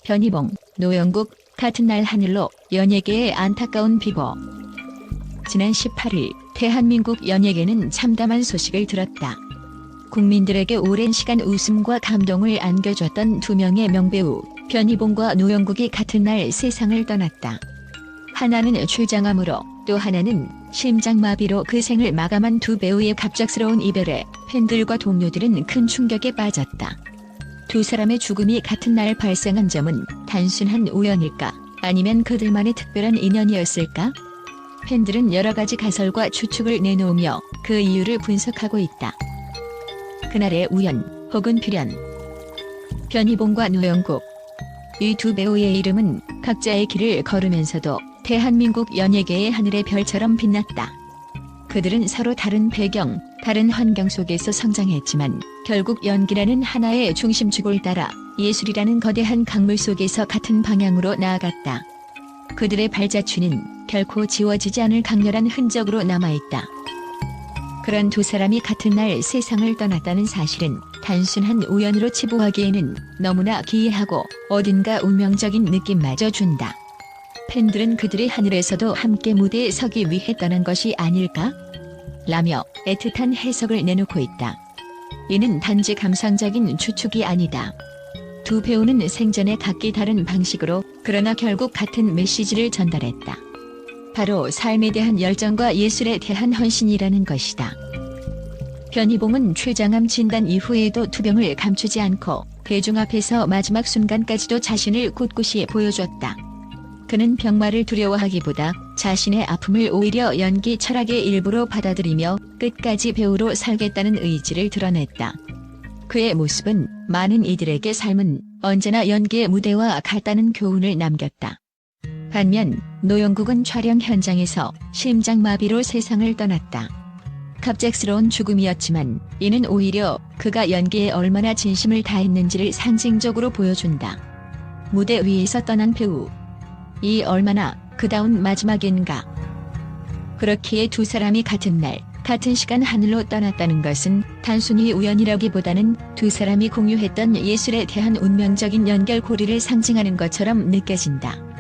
변희봉, 노영국, 같은 날 하늘로 연예계의 안타까운 비보. 지난 18일 대한민국 연예계는 참담한 소식을 들었다. 국민들에게 오랜 시간 웃음과 감동을 안겨줬던 두 명의 명배우 변희봉과 노영국이 같은 날 세상을 떠났다. 하나는 췌장암으로, 또 하나는 심장마비로 그 생을 마감한 두 배우의 갑작스러운 이별에 팬들과 동료들은 큰 충격에 빠졌다. 두 사람의 죽음이 같은 날 발생한 점은 단순한 우연일까? 아니면 그들만의 특별한 인연이었을까? 팬들은 여러 가지 가설과 추측을 내놓으며 그 이유를 분석하고 있다. 그날의 우연 혹은 필연. 변희봉과 노영국. 이 두 배우의 이름은 각자의 길을 걸으면서도 대한민국 연예계의 하늘의 별처럼 빛났다. 그들은 서로 다른 배경, 다른 환경 속에서 성장했지만 결국 연기라는 하나의 중심축을 따라 예술이라는 거대한 강물 속에서 같은 방향으로 나아갔다. 그들의 발자취는 결코 지워지지 않을 강렬한 흔적으로 남아있다. 그런 두 사람이 같은 날 세상을 떠났다는 사실은 단순한 우연으로 치부하기에는 너무나 기이하고 어딘가 운명적인 느낌마저 준다. 팬들은 그들이 하늘에서도 함께 무대에 서기 위해 떠난 것이 아닐까? 라며 애틋한 해석을 내놓고 있다. 이는 단지 감상적인 추측이 아니다. 두 배우는 생전에 각기 다른 방식으로 그러나 결국 같은 메시지를 전달했다. 바로 삶에 대한 열정과 예술에 대한 헌신이라는 것이다. 변희봉은 췌장암 진단 이후에도 투병을 감추지 않고 대중 앞에서 마지막 순간까지도 자신을 꿋꿋이 보여줬다. 그는 병마를 두려워하기보다 자신의 아픔을 오히려 연기 철학의 일부로 받아들이며 끝까지 배우로 살겠다는 의지를 드러냈다. 그의 모습은 많은 이들에게 삶은 언제나 연기의 무대와 같다는 교훈을 남겼다. 반면 노영국은 촬영 현장에서 심장마비로 세상을 떠났다. 갑작스러운 죽음이었지만 이는 오히려 그가 연기에 얼마나 진심을 다했는지를 상징적으로 보여준다. 무대 위에서 떠난 배우. 이 얼마나 그다운 마지막인가. 그렇기에 두 사람이 같은 날, 같은 시간 하늘로 떠났다는 것은 단순히 우연이라기보다는 두 사람이 공유했던 예술에 대한 운명적인 연결고리를 상징하는 것처럼 느껴진다.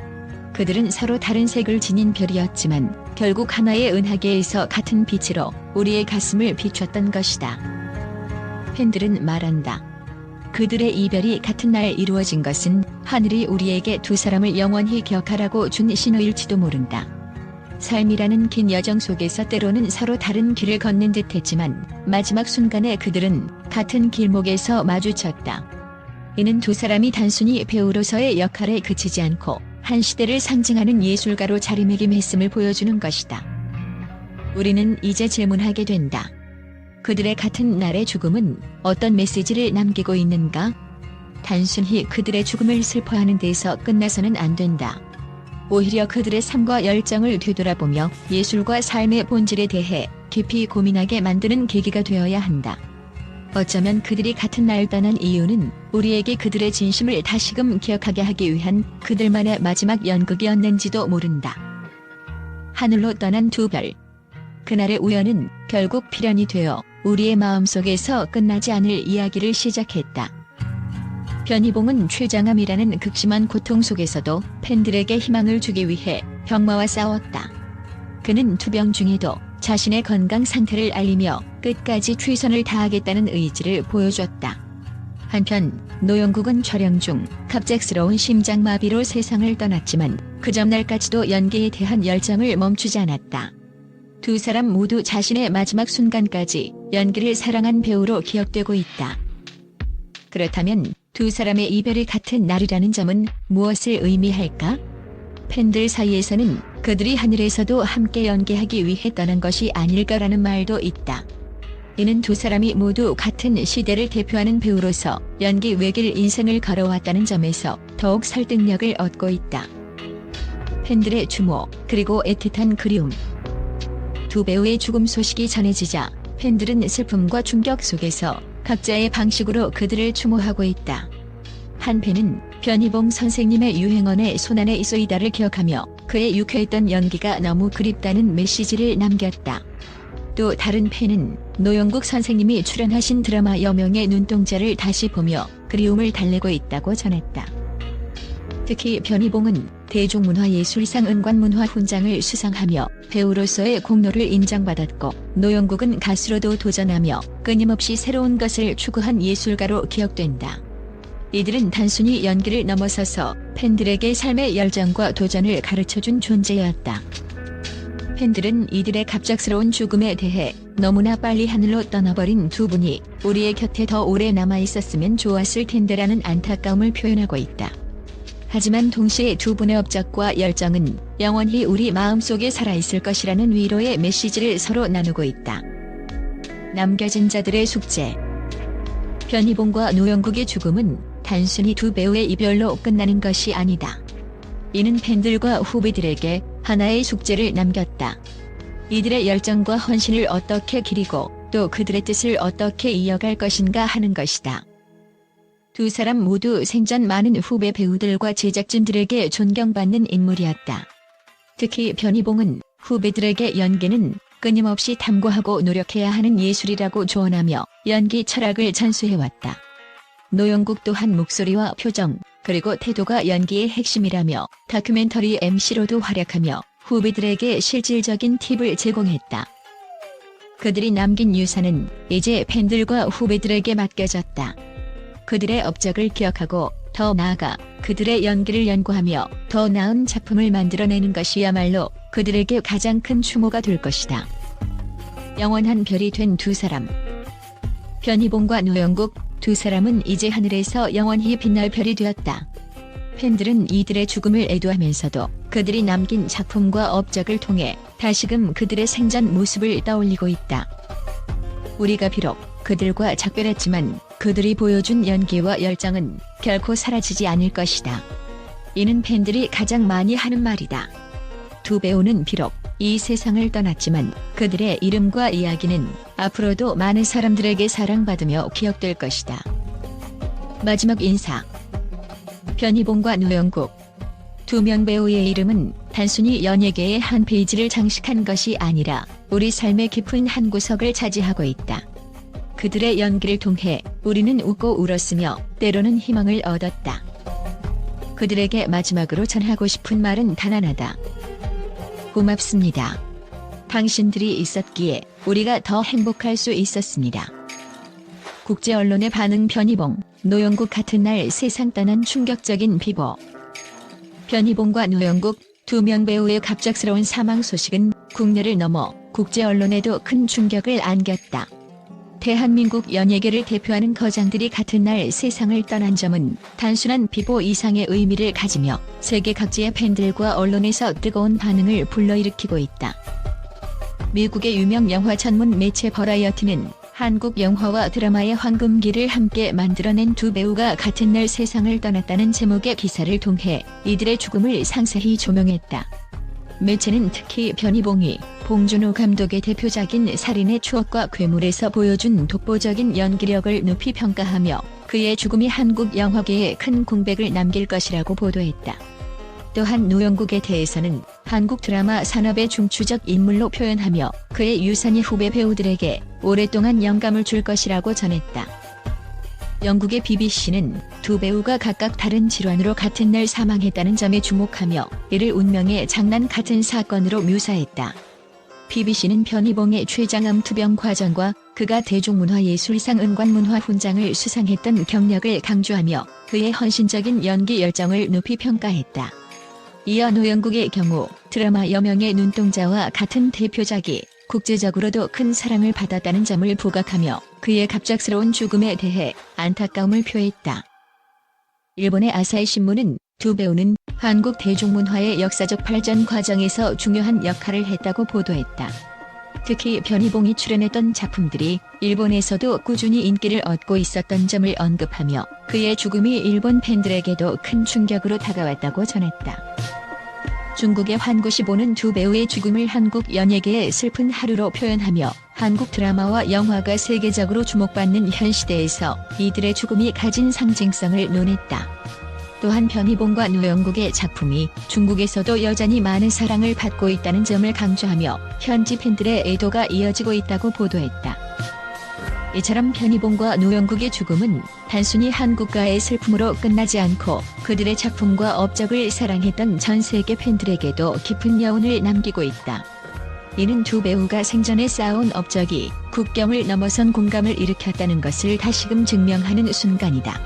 그들은 서로 다른 색을 지닌 별이었지만 결국 하나의 은하계에서 같은 빛으로 우리의 가슴을 비췄던 것이다. 팬들은 말한다. 그들의 이별이 같은 날 이루어진 것은 하늘이 우리에게 두 사람을 영원히 기억하라고 준 신호일지도 모른다. 삶이라는 긴 여정 속에서 때로는 서로 다른 길을 걷는 듯했지만 마지막 순간에 그들은 같은 길목에서 마주쳤다. 이는 두 사람이 단순히 배우로서의 역할에 그치지 않고 한 시대를 상징하는 예술가로 자리매김했음을 보여주는 것이다. 우리는 이제 질문하게 된다. 그들의 같은 날의 죽음은 어떤 메시지를 남기고 있는가? 단순히 그들의 죽음을 슬퍼하는 데서 끝나서는 안 된다. 오히려 그들의 삶과 열정을 되돌아보며 예술과 삶의 본질에 대해 깊이 고민하게 만드는 계기가 되어야 한다. 어쩌면 그들이 같은 날 떠난 이유는 우리에게 그들의 진심을 다시금 기억하게 하기 위한 그들만의 마지막 연극이었는지도 모른다. 하늘로 떠난 두 별. 그날의 우연은 결국 필연이 되어 우리의 마음속에서 끝나지 않을 이야기를 시작했다. 변희봉은 췌장암이라는 극심한 고통 속에서도 팬들에게 희망을 주기 위해 병마와 싸웠다. 그는 투병 중에도 자신의 건강 상태를 알리며 끝까지 최선을 다하겠다는 의지를 보여줬다. 한편 노영국은 촬영 중 갑작스러운 심장마비로 세상을 떠났지만 그 전날까지도 연기에 대한 열정을 멈추지 않았다. 두 사람 모두 자신의 마지막 순간까지 연기를 사랑한 배우로 기억되고 있다. 그렇다면 두 사람의 이별이 같은 날이라는 점은 무엇을 의미할까? 팬들 사이에서는 그들이 하늘에서도 함께 연기하기 위해 떠난 것이 아닐까라는 말도 있다. 이는 두 사람이 모두 같은 시대를 대표하는 배우로서 연기 외길 인생을 걸어왔다는 점에서 더욱 설득력을 얻고 있다. 팬들의 추모, 그리고 애틋한 그리움. 두 배우의 죽음 소식이 전해지자 팬들은 슬픔과 충격 속에서 각자의 방식으로 그들을 추모하고 있다. 한 팬은 변희봉 선생님의 유행언의 손안에 쏘이다를 기억하며 그의 유쾌했던 연기가 너무 그립다는 메시지를 남겼다. 또 다른 팬은 노영국 선생님이 출연하신 드라마 여명의 눈동자를 다시 보며 그리움을 달래고 있다고 전했다. 특히 변희봉은 대중문화예술상 은관문화훈장을 수상하며 배우로서의 공로를 인정받았고, 노영국은 가수로도 도전하며 끊임없이 새로운 것을 추구한 예술가로 기억된다. 이들은 단순히 연기를 넘어서서 팬들에게 삶의 열정과 도전을 가르쳐준 존재였다. 팬들은 이들의 갑작스러운 죽음에 대해 너무나 빨리 하늘로 떠나버린 두 분이 우리의 곁에 더 오래 남아있었으면 좋았을 텐데라는 안타까움을 표현하고 있다. 하지만 동시에 두 분의 업적과 열정은 영원히 우리 마음속에 살아있을 것이라는 위로의 메시지를 서로 나누고 있다. 남겨진 자들의 숙제. 변희봉과 노영국의 죽음은 단순히 두 배우의 이별로 끝나는 것이 아니다. 이는 팬들과 후배들에게 하나의 숙제를 남겼다. 이들의 열정과 헌신을 어떻게 기리고 또 그들의 뜻을 어떻게 이어갈 것인가 하는 것이다. 두 사람 모두 생전 많은 후배 배우들과 제작진들에게 존경받는 인물이었다. 특히 변희봉은 후배들에게 연기는 끊임없이 탐구하고 노력해야 하는 예술이라고 조언하며 연기 철학을 전수해왔다. 노영국 또한 목소리와 표정, 그리고 태도가 연기의 핵심이라며 다큐멘터리 MC로도 활약하며 후배들에게 실질적인 팁을 제공했다. 그들이 남긴 유산은 이제 팬들과 후배들에게 맡겨졌다. 그들의 업적을 기억하고 더 나아가 그들의 연기를 연구하며 더 나은 작품을 만들어내는 것이야말로 그들에게 가장 큰 추모가 될 것이다. 영원한 별이 된 두 사람. 변희봉과 노영국 두 사람은 이제 하늘에서 영원히 빛날 별이 되었다. 팬들은 이들의 죽음을 애도하면서도 그들이 남긴 작품과 업적을 통해 다시금 그들의 생전 모습을 떠올리고 있다. 우리가 비록 그들과 작별했지만 그들이 보여준 연기와 열정은 결코 사라지지 않을 것이다. 이는 팬들이 가장 많이 하는 말이다. 두 배우는 비록 이 세상을 떠났지만 그들의 이름과 이야기는 앞으로도 많은 사람들에게 사랑받으며 기억될 것이다. 마지막 인사. 변희봉과 노영국. 두 명 배우의 이름은 단순히 연예계의 한 페이지를 장식한 것이 아니라 우리 삶의 깊은 한 구석을 차지하고 있다. 그들의 연기를 통해 우리는 웃고 울었으며 때로는 희망을 얻었다. 그들에게 마지막으로 전하고 싶은 말은 단 하나다. 고맙습니다. 당신들이 있었기에 우리가 더 행복할 수 있었습니다. 국제 언론의 반응. 변희봉, 노영국 같은 날 세상 떠난 충격적인 비보. 변희봉과 노영국 두 명 배우의 갑작스러운 사망 소식은 국내를 넘어 국제 언론에도 큰 충격을 안겼다. 대한민국 연예계를 대표하는 거장들이 같은 날 세상을 떠난 점은 단순한 비보 이상의 의미를 가지며 세계 각지의 팬들과 언론에서 뜨거운 반응을 불러일으키고 있다. 미국의 유명 영화 전문 매체 버라이어티는 한국 영화와 드라마의 황금기를 함께 만들어낸 두 배우가 같은 날 세상을 떠났다는 제목의 기사를 통해 이들의 죽음을 상세히 조명했다. 매체는 특히 변희봉이 봉준호 감독의 대표작인 살인의 추억과 괴물에서 보여준 독보적인 연기력을 높이 평가하며 그의 죽음이 한국 영화계에 큰 공백을 남길 것이라고 보도했다. 또한 노영국에 대해서는 한국 드라마 산업의 중추적 인물로 표현하며 그의 유산이 후배 배우들에게 오랫동안 영감을 줄 것이라고 전했다. 영국의 BBC는 두 배우가 각각 다른 질환으로 같은 날 사망했다는 점에 주목하며 이를 운명의 장난 같은 사건으로 묘사했다. BBC는 변희봉의 췌장암 투병 과정과 그가 대중문화예술상 은관문화훈장을 수상했던 경력을 강조하며 그의 헌신적인 연기 열정을 높이 평가했다. 이어 노영국의 경우 드라마 여명의 눈동자와 같은 대표작이 국제적으로도 큰 사랑을 받았다는 점을 부각하며 그의 갑작스러운 죽음에 대해 안타까움을 표했다. 일본의 아사히 신문은 두 배우는 한국 대중문화의 역사적 발전 과정에서 중요한 역할을 했다고 보도했다. 특히 변희봉이 출연했던 작품들이 일본에서도 꾸준히 인기를 얻고 있었던 점을 언급하며 그의 죽음이 일본 팬들에게도 큰 충격으로 다가왔다고 전했다. 중국의 환구시보는 두 배우의 죽음을 한국 연예계의 슬픈 하루로 표현하며 한국 드라마와 영화가 세계적으로 주목받는 현 시대에서 이들의 죽음이 가진 상징성을 논했다. 또한 변희봉과 노영국의 작품이 중국에서도 여전히 많은 사랑을 받고 있다는 점을 강조하며 현지 팬들의 애도가 이어지고 있다고 보도했다. 이처럼 편의봉과 노영국의 죽음은 단순히 한 국가의 슬픔으로 끝나지 않고 그들의 작품과 업적을 사랑했던 전 세계 팬들에게도 깊은 여운을 남기고 있다. 이는 두 배우가 생전에 쌓아온 업적이 국경을 넘어선 공감을 일으켰다는 것을 다시금 증명하는 순간이다.